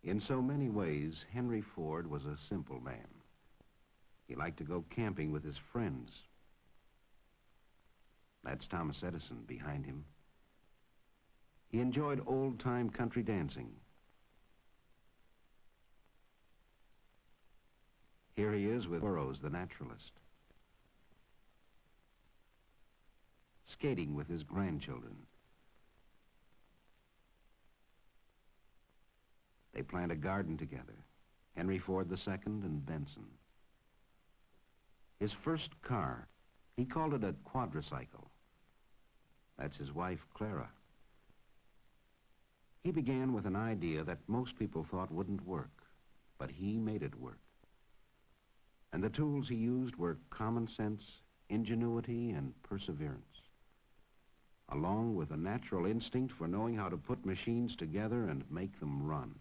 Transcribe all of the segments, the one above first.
In so many ways, Henry Ford was a simple man. He liked to go camping with his friends. That's Thomas Edison behind him. He enjoyed old-time country dancing. Here he is with Burroughs, the naturalist, skating with his grandchildren. They plant a garden together, Henry Ford II and Benson. His first car, he called it a quadricycle. That's his wife, Clara. He began with an idea that most people thought wouldn't work, but he made it work. And the tools he used were common sense, ingenuity, and perseverance, along with a natural instinct for knowing how to put machines together and make them run.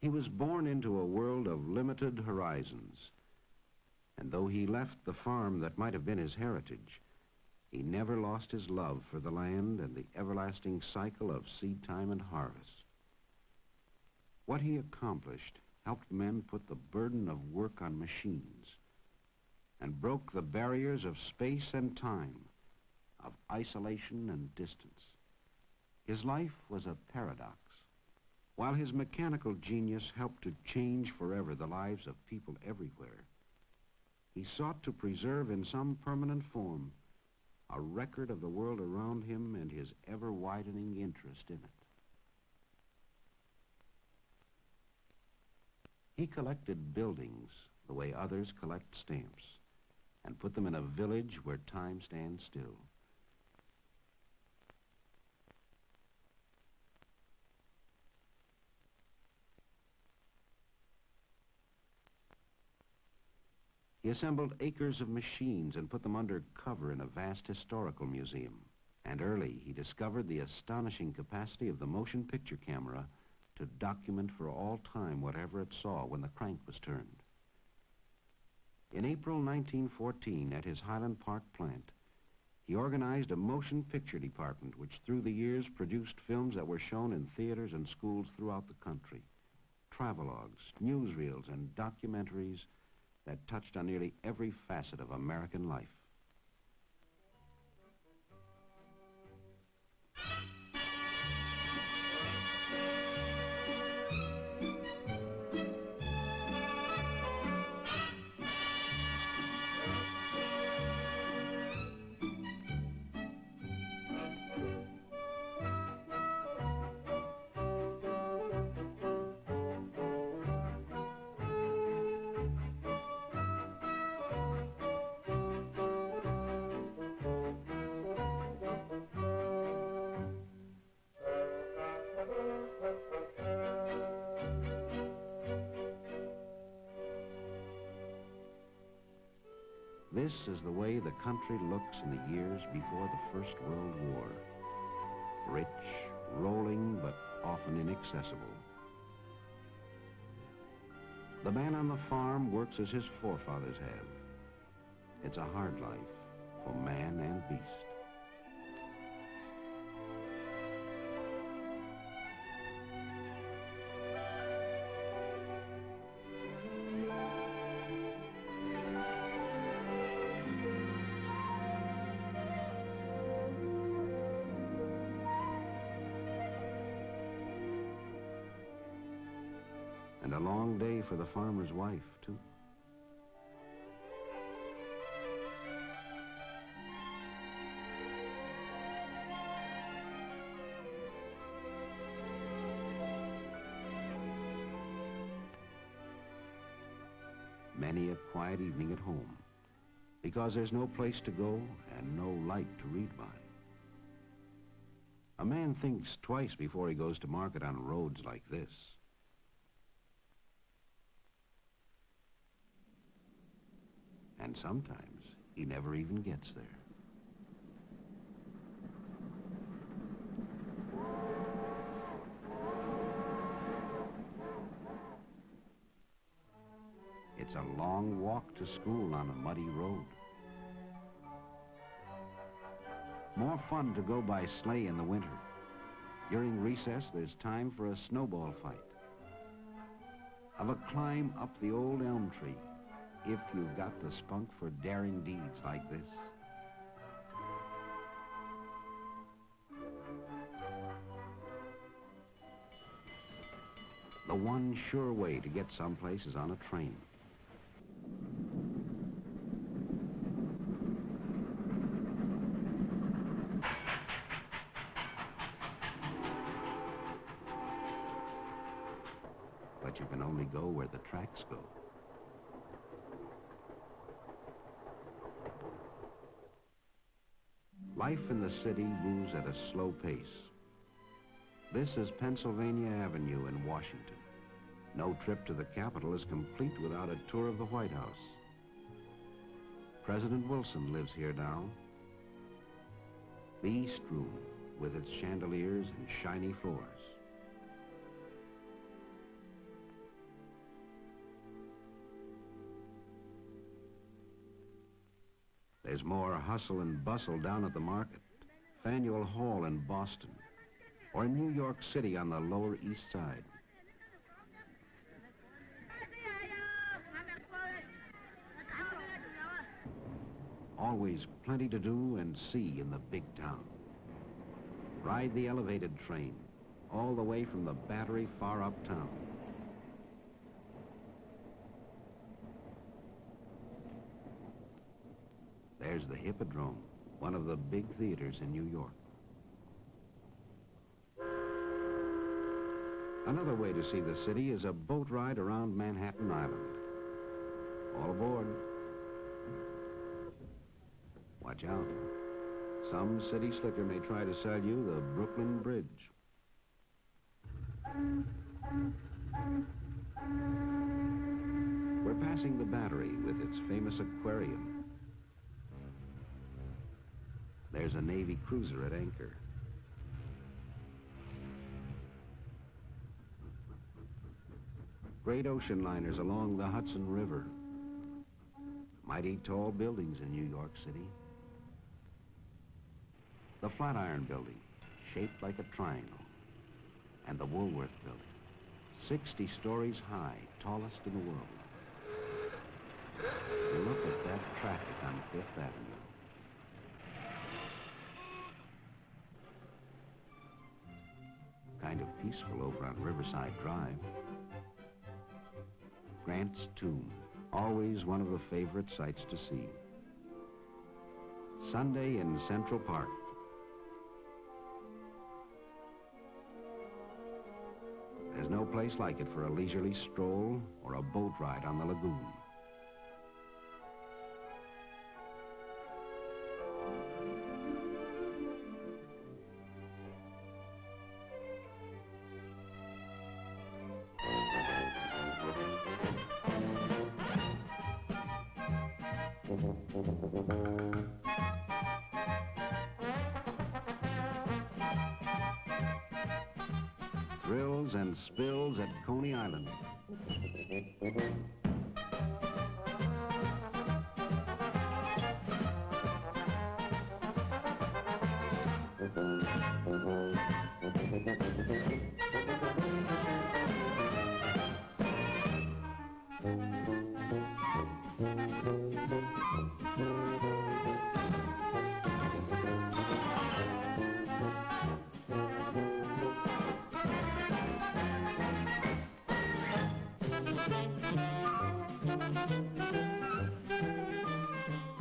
He was born into a world of limited horizons, and though he left the farm that might have been his heritage, he never lost his love for the land and the everlasting cycle of seed time and harvest. What he accomplished helped men put the burden of work on machines and broke the barriers of space and time, of isolation and distance. His life was a paradox. While his mechanical genius helped to change forever the lives of people everywhere, he sought to preserve in some permanent form a record of the world around him and his ever-widening interest in it. He collected buildings the way others collect stamps and put them in a village where time stands still. He assembled acres of machines and put them under cover in a vast historical museum. And early, he discovered the astonishing capacity of the motion picture camera to document for all time whatever it saw when the crank was turned. In April 1914, at his Highland Park plant, he organized a motion picture department which through the years produced films that were shown in theaters and schools throughout the country, travelogues, newsreels, and documentaries that touched on nearly every facet of American life. This is the way the country looks in the years before the First World War. Rich, rolling, but often inaccessible. The man on the farm works as his forefathers have. It's a hard life for man and beast. And a long day for the farmer's wife, too. Many a quiet evening at home, because there's no place to go and no light to read by. A man thinks twice before he goes to market on roads like this. And sometimes he never even gets there. It's a long walk to school on a muddy road. More fun to go by sleigh in the winter. During recess, there's time for a snowball fight. Of a climb up the old elm tree, if you've got the spunk for daring deeds like this. The one sure way to get someplace is on a train. But you can only go where the tracks go. Life in the city moves at a slow pace. This is Pennsylvania Avenue in Washington. No trip to the Capitol is complete without a tour of the White House. President Wilson lives here now. The East Room, with its chandeliers and shiny floors. There's more hustle and bustle down at the market, Faneuil Hall in Boston, or in New York City on the Lower East Side. Always plenty to do and see in the big town. Ride the elevated train, all the way from the Battery far uptown. There's the Hippodrome, one of the big theaters in New York. Another way to see the city is a boat ride around Manhattan Island. All aboard. Watch out. Some city slicker may try to sell you the Brooklyn Bridge. We're passing the Battery with its famous aquarium. There's a Navy cruiser at anchor. Great ocean liners along the Hudson River. Mighty tall buildings in New York City. The Flatiron Building, shaped like a triangle, and the Woolworth Building, 60 stories high, tallest in the world. Look at that traffic on Fifth Avenue. Kind of peaceful over on Riverside Drive. Grant's Tomb, always one of the favorite sights to see. Sunday in Central Park. There's no place like it for a leisurely stroll or a boat ride on the lagoon. Thrills and spills at Coney Island.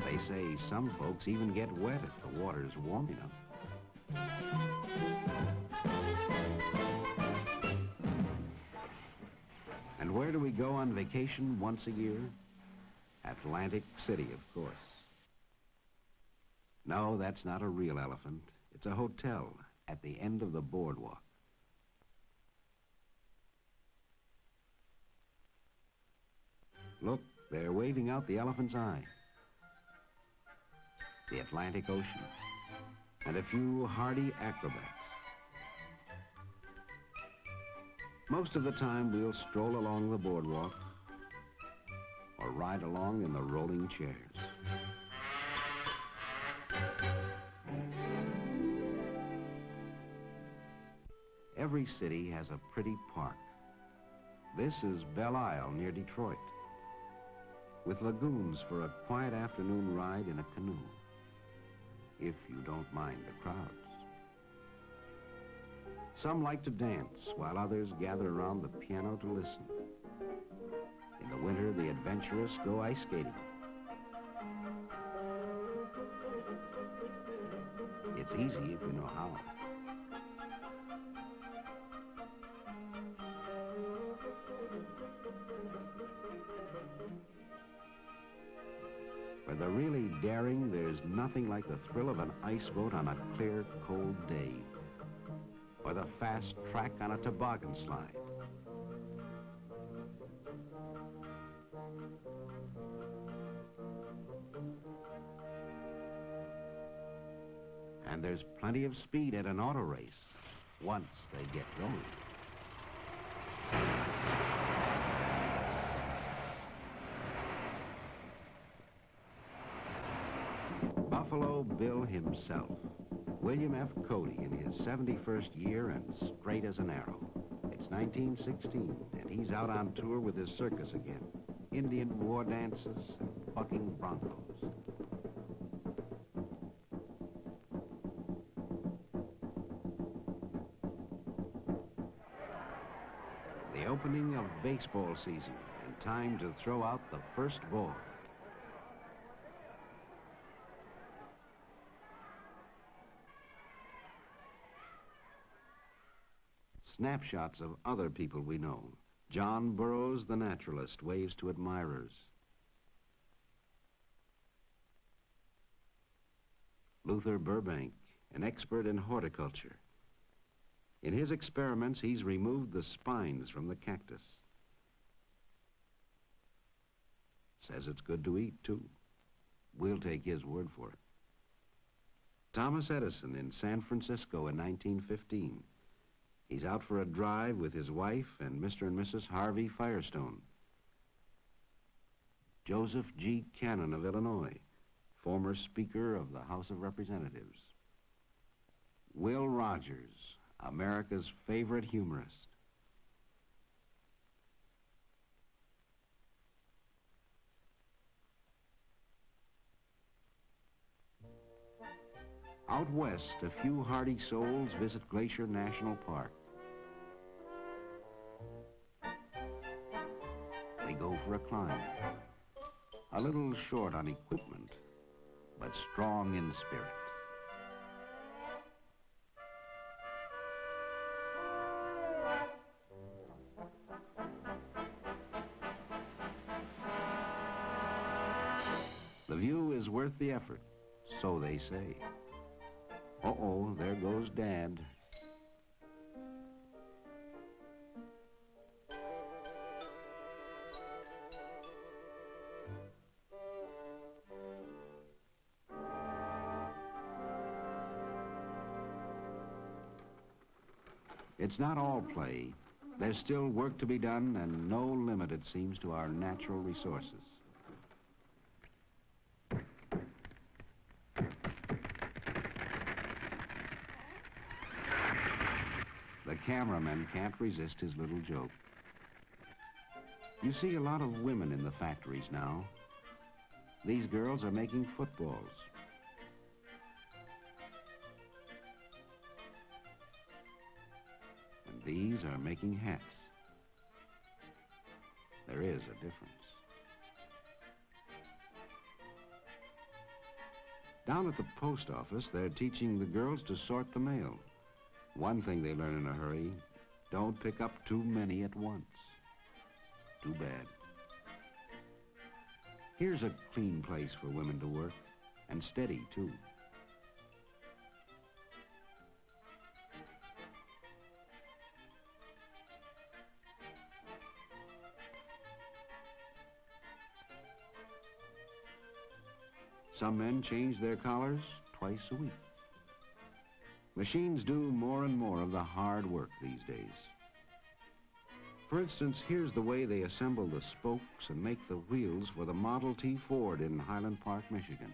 They say some folks even get wet if the water's warm enough. And where do we go on vacation once a year? Atlantic City, of course. No, that's not a real elephant. It's a hotel at the end of the boardwalk. Look, they're waving out the elephant's eye. The Atlantic Ocean, and a few hardy acrobats. Most of the time, we'll stroll along the boardwalk or ride along in the rolling chairs. Every city has a pretty park. This is Belle Isle near Detroit, with lagoons for a quiet afternoon ride in a canoe, if you don't mind the crowds. Some like to dance, while others gather around the piano to listen. In the winter, the adventurous go ice skating. It's easy if you know how. For the really daring, there's nothing like the thrill of an ice boat on a clear, cold day, or the fast track on a toboggan slide. And there's plenty of speed at an auto race once they get going. Buffalo Bill himself, William F. Cody, in his 71st year and straight as an arrow. It's 1916, and he's out on tour with his circus again. Indian war dances and bucking broncos. The opening of baseball season, and time to throw out the first ball. Snapshots of other people we know. John Burroughs, the naturalist, waves to admirers. Luther Burbank, an expert in horticulture. In his experiments, he's removed the spines from the cactus. Says it's good to eat, too. We'll take his word for it. Thomas Edison in San Francisco in 1915. He's out for a drive with his wife and Mr. and Mrs. Harvey Firestone. Joseph G. Cannon of Illinois, former Speaker of the House of Representatives. Will Rogers, America's favorite humorist. Out west, a few hardy souls visit Glacier National Park. They go for a climb. A little short on equipment, but strong in spirit. The view is worth the effort, so they say. Uh-oh, there goes Dad. It's not all play. There's still work to be done, and no limit, it seems, to our natural resources. The cameraman can't resist his little joke. You see a lot of women in the factories now. These girls are making footballs. And these are making hats. There is a difference. Down at the post office, they're teaching the girls to sort the mail. One thing they learn in a hurry, don't pick up too many at once. Too bad. Here's a clean place for women to work, and steady, too. Some men change their collars twice a week. Machines do more and more of the hard work these days. For instance, here's the way they assemble the spokes and make the wheels for the Model T Ford in Highland Park, Michigan.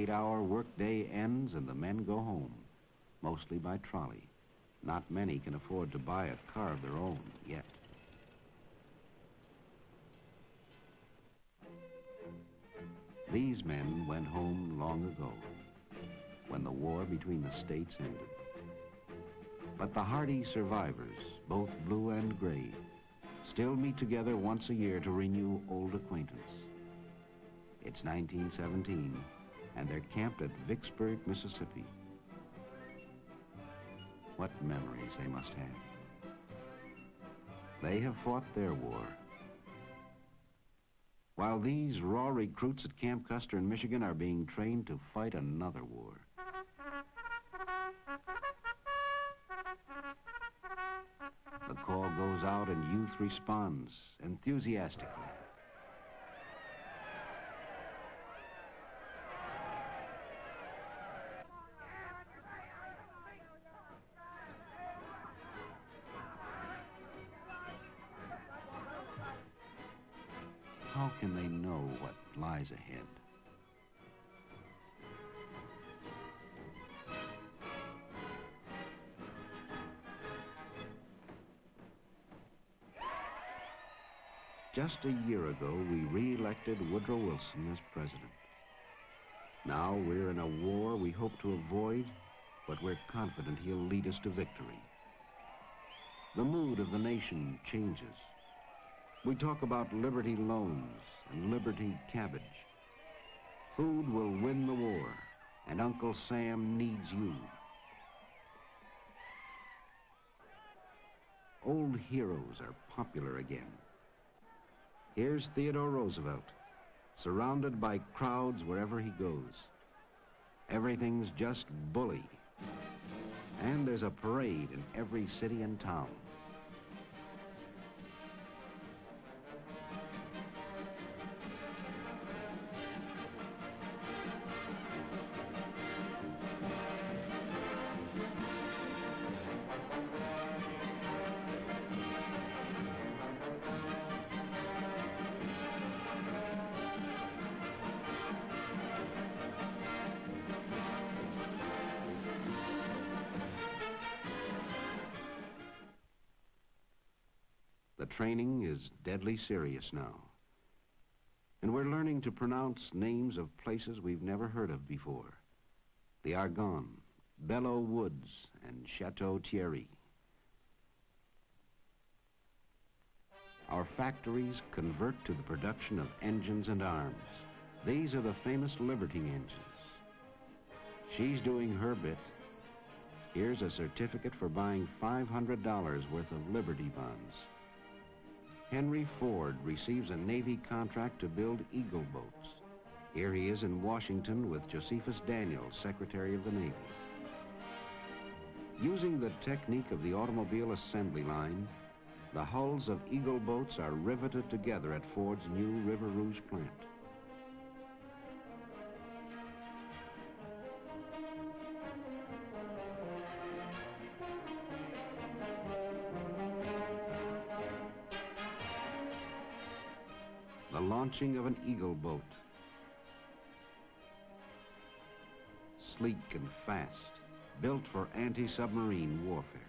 8-hour workday ends and the men go home, mostly by trolley. Not many can afford to buy a car of their own yet. These men went home long ago, when the war between the states ended. But the hardy survivors, both blue and gray, still meet together once a year to renew old acquaintance. It's 1917, and they're camped at Vicksburg, Mississippi. What memories they must have. They have fought their war. While these raw recruits at Camp Custer in Michigan are being trained to fight another war. The call goes out and youth responds enthusiastically. How can they know what lies ahead? Just a year ago, we re-elected Woodrow Wilson as president. Now we're in a war we hope to avoid, but we're confident he'll lead us to victory. The mood of the nation changes. We talk about Liberty loans and Liberty cabbage. Food will win the war, and Uncle Sam needs you. Old heroes are popular again. Here's Theodore Roosevelt, surrounded by crowds wherever he goes. Everything's just bully. And there's a parade in every city and town. The training is deadly serious now. And we're learning to pronounce names of places we've never heard of before. The Argonne, Belleau Woods, and Chateau Thierry. Our factories convert to the production of engines and arms. These are the famous Liberty engines. She's doing her bit. Here's a certificate for buying $500 worth of Liberty bonds. Henry Ford receives a Navy contract to build Eagle boats. Here he is in Washington with Josephus Daniels, Secretary of the Navy. Using the technique of the automobile assembly line, the hulls of Eagle boats are riveted together at Ford's new River Rouge plant. The launching of an Eagle boat. Sleek and fast, built for anti-submarine warfare.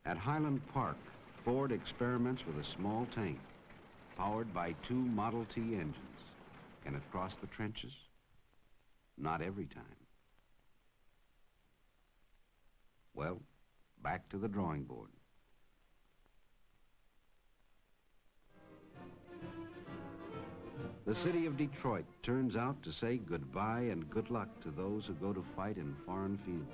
At Highland Park, Ford experiments with a small tank, powered by 2 Model T engines. Can it cross the trenches? Not every time. Well, back to the drawing board. The city of Detroit turns out to say goodbye and good luck to those who go to fight in foreign fields.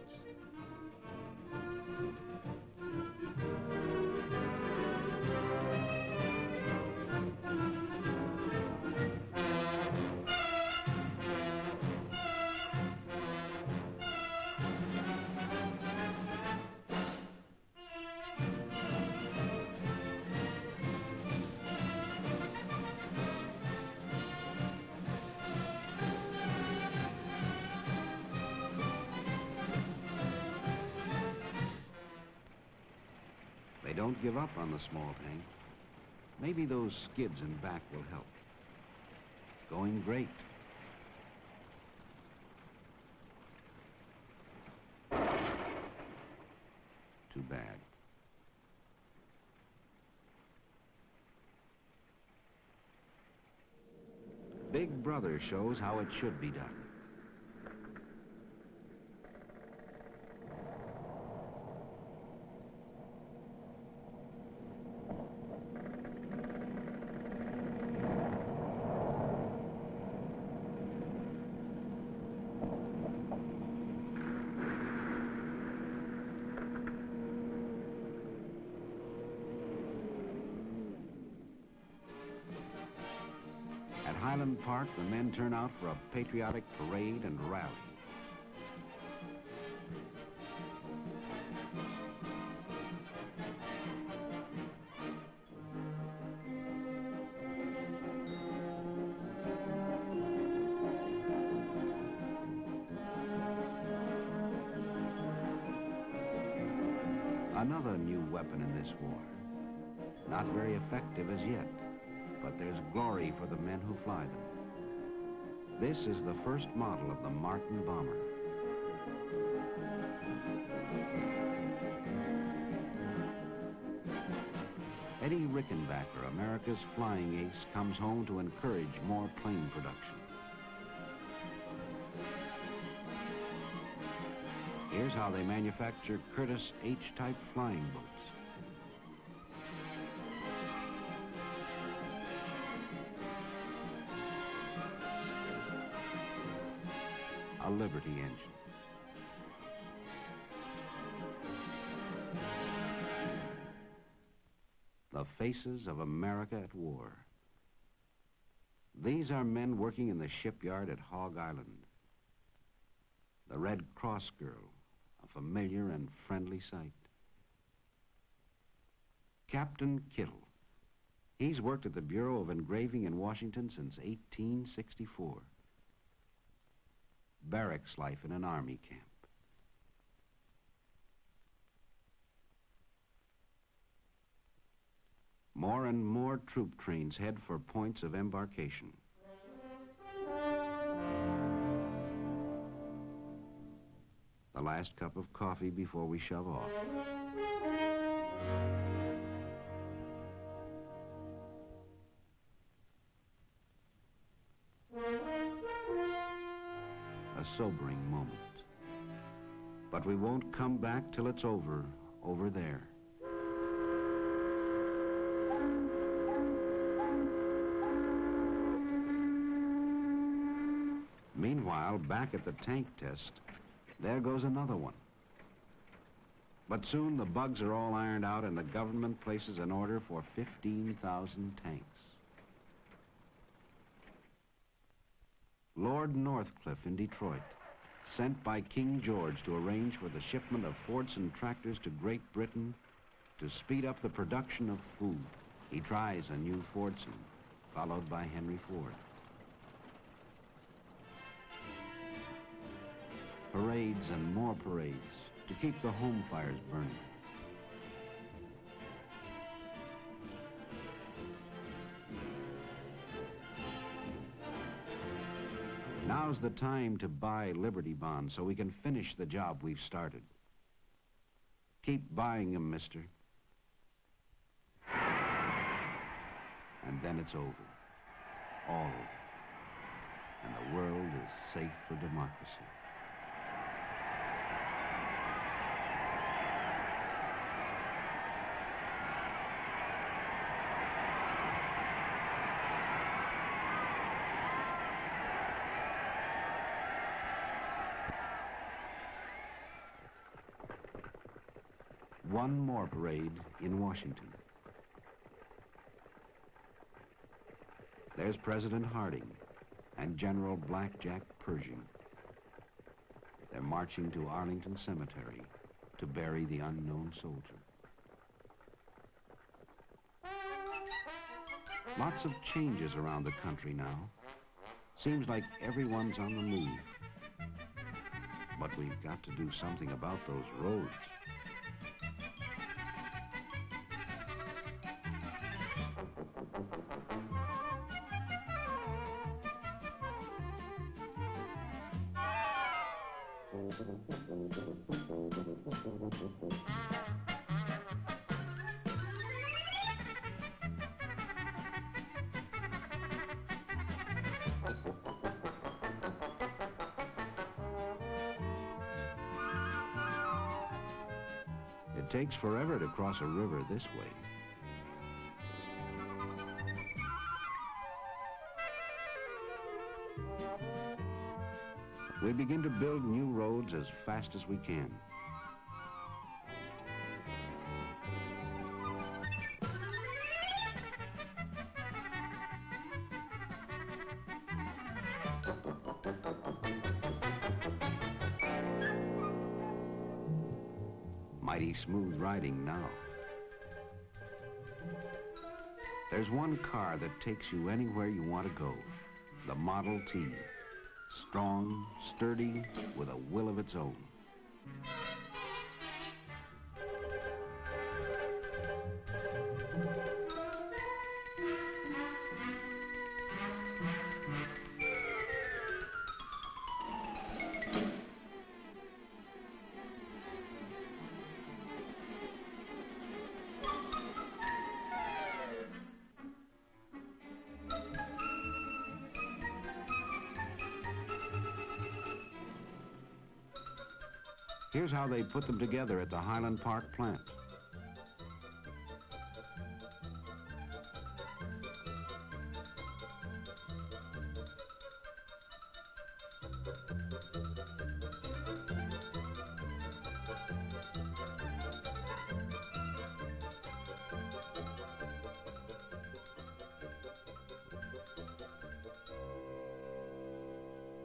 They don't give up on the small tank. Maybe those skids in back will help. going great. Too bad. Big Brother shows how it should be done. At Highland Park, the men turn out for a patriotic parade and rally. Another new weapon in this war. Not very effective as yet, but there's glory for the men who fly them. This is the first model of the Martin bomber. Eddie Rickenbacker, America's flying ace, comes home to encourage more plane production. Here's how they manufacture Curtiss H-type flying boats. A Liberty engine. The faces of America at war. These are men working in the shipyard at Hog Island. The Red Cross girl, a familiar and friendly sight. Captain Kittle. He's worked at the Bureau of Engraving in Washington since 1864. Barracks life in an army camp. More and more troop trains head for points of embarkation. The last cup of coffee before we shove off. A sobering moment. But we won't come back till it's over there. Meanwhile, back at the tank test, there goes another one. But soon the bugs are all ironed out and the government places an order for 15,000 tanks. Lord Northcliffe in Detroit, sent by King George to arrange for the shipment of Fordson tractors to Great Britain to speed up the production of food. He tries a new Fordson, followed by Henry Ford. Parades and more parades to keep the home fires burning. Now's the time to buy Liberty bonds so we can finish the job we've started. Keep buying them, mister. And then it's over. All over. And the world is safe for democracy. One more parade in Washington. There's President Harding and General Blackjack Pershing. They're marching to Arlington Cemetery to bury the unknown soldier. Lots of changes around the country now. Seems like everyone's on the move. But we've got to do something about those roads. It takes forever to cross a river this way. We begin to build new roads as fast as we can. Mighty smooth riding now. There's one car that takes you anywhere you want to go, the Model T. Strong, sturdy, with a will of its own. Here's how they put them together at the Highland Park plant.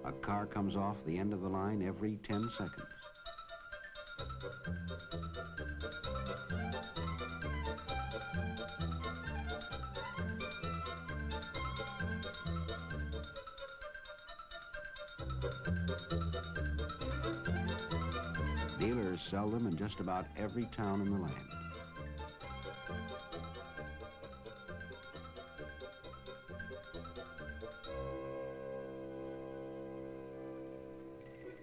A car comes off the end of the line every 10 seconds. Dealers sell them in just about every town in the land.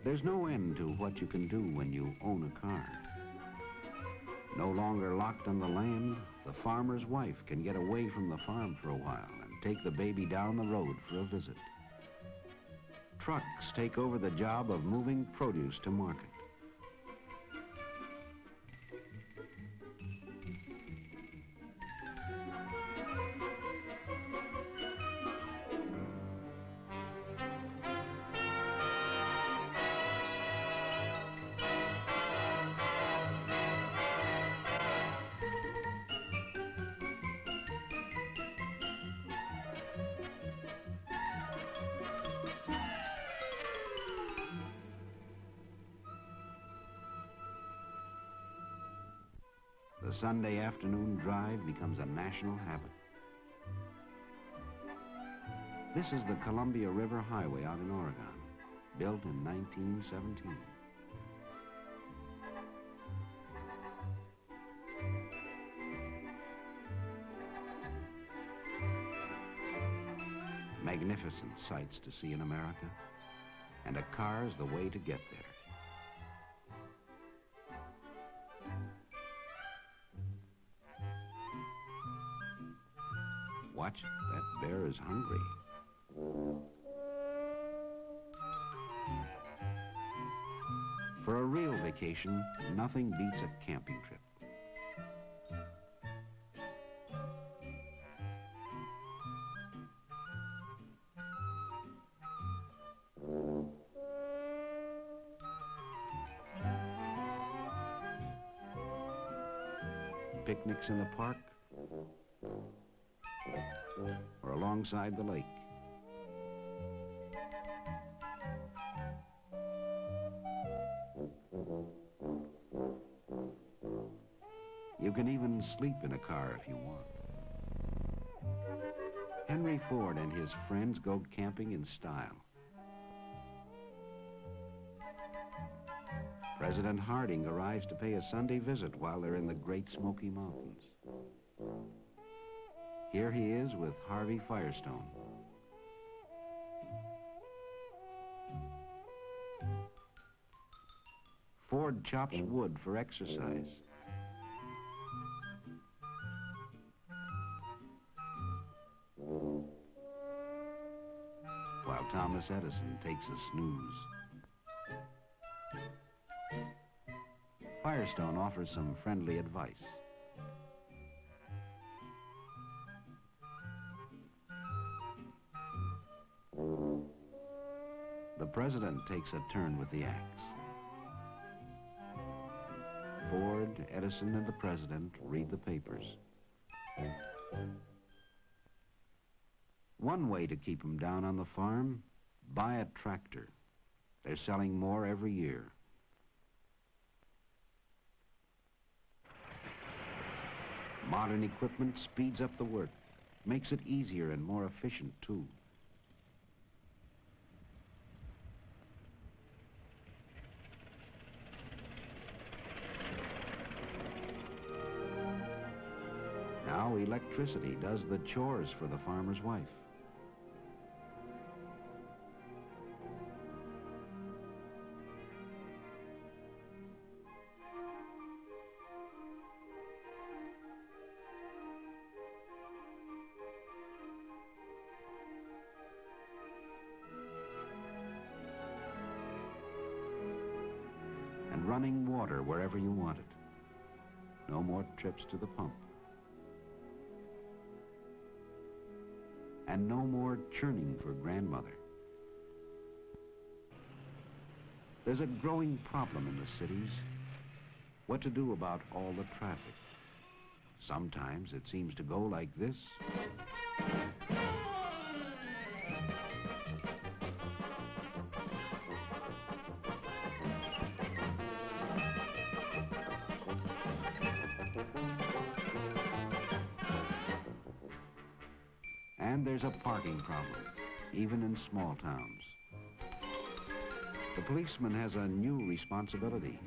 There's no end to what you can do when you own a car. No longer locked on the land, the farmer's wife can get away from the farm for a while and take the baby down the road for a visit. Trucks take over the job of moving produce to market. The Sunday afternoon drive becomes a national habit. This is the Columbia River Highway out in Oregon, built in 1917. Magnificent sights to see in America, and a car's the way to get there. Watch, that bear is hungry. For a real vacation, nothing beats a camping trip. Picnics in the park or alongside the lake. You can even sleep in a car if you want. Henry Ford and his friends go camping in style. President Harding arrives to pay a Sunday visit while they're in the Great Smoky Mountains. Here he is with Harvey Firestone. Ford chops wood for exercise. While Thomas Edison takes a snooze. Firestone offers some friendly advice. The president takes a turn with the axe. Ford, Edison, and the president read the papers. One way to keep them down on the farm, buy a tractor. They're selling more every year. Modern equipment speeds up the work, makes it easier and more efficient, too. Now electricity does the chores for the farmer's wife. And running water wherever you want it. No more trips to the pump. And no more churning for grandmother. There's a growing problem in the cities. What to do about all the traffic? Sometimes it seems to go like this. And there's a parking problem, even in small towns. The policeman has a new responsibility,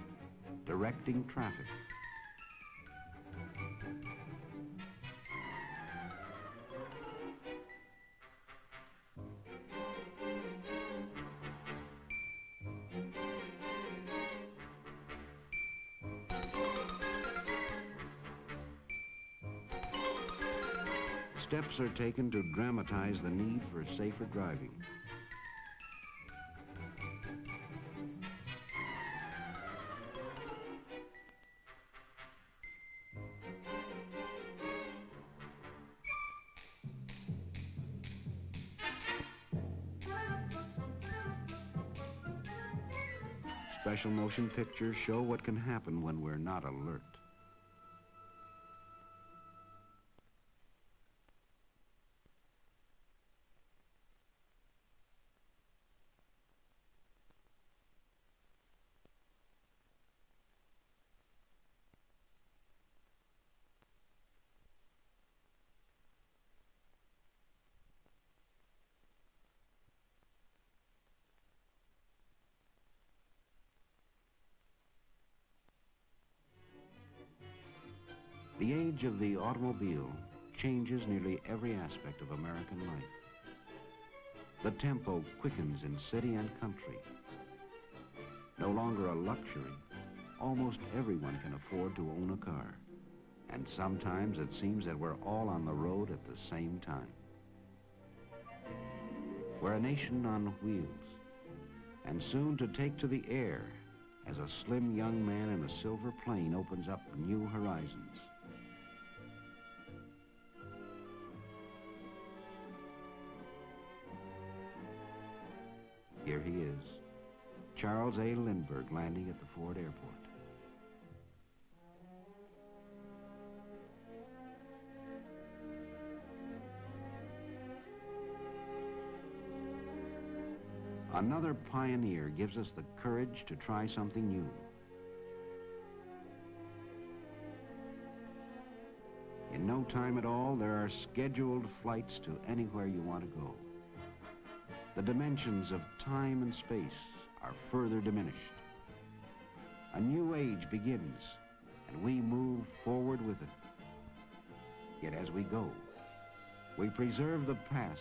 directing traffic. Steps are taken to dramatize the need for safer driving. Special motion pictures show what can happen when we're not alert. The age of the automobile changes nearly every aspect of American life. The tempo quickens in city and country. No longer a luxury, almost everyone can afford to own a car. And sometimes it seems that we're all on the road at the same time. We're a nation on wheels, and soon to take to the air as a slim young man in a silver plane opens up new horizons. Here he is, Charles A. Lindbergh, landing at the Ford Airport. Another pioneer gives us the courage to try something new. In no time at all, there are scheduled flights to anywhere you want to go. The dimensions of time and space are further diminished. A new age begins, and we move forward with it. Yet as we go, we preserve the past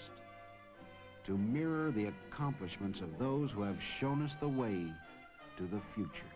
to mirror the accomplishments of those who have shown us the way to the future.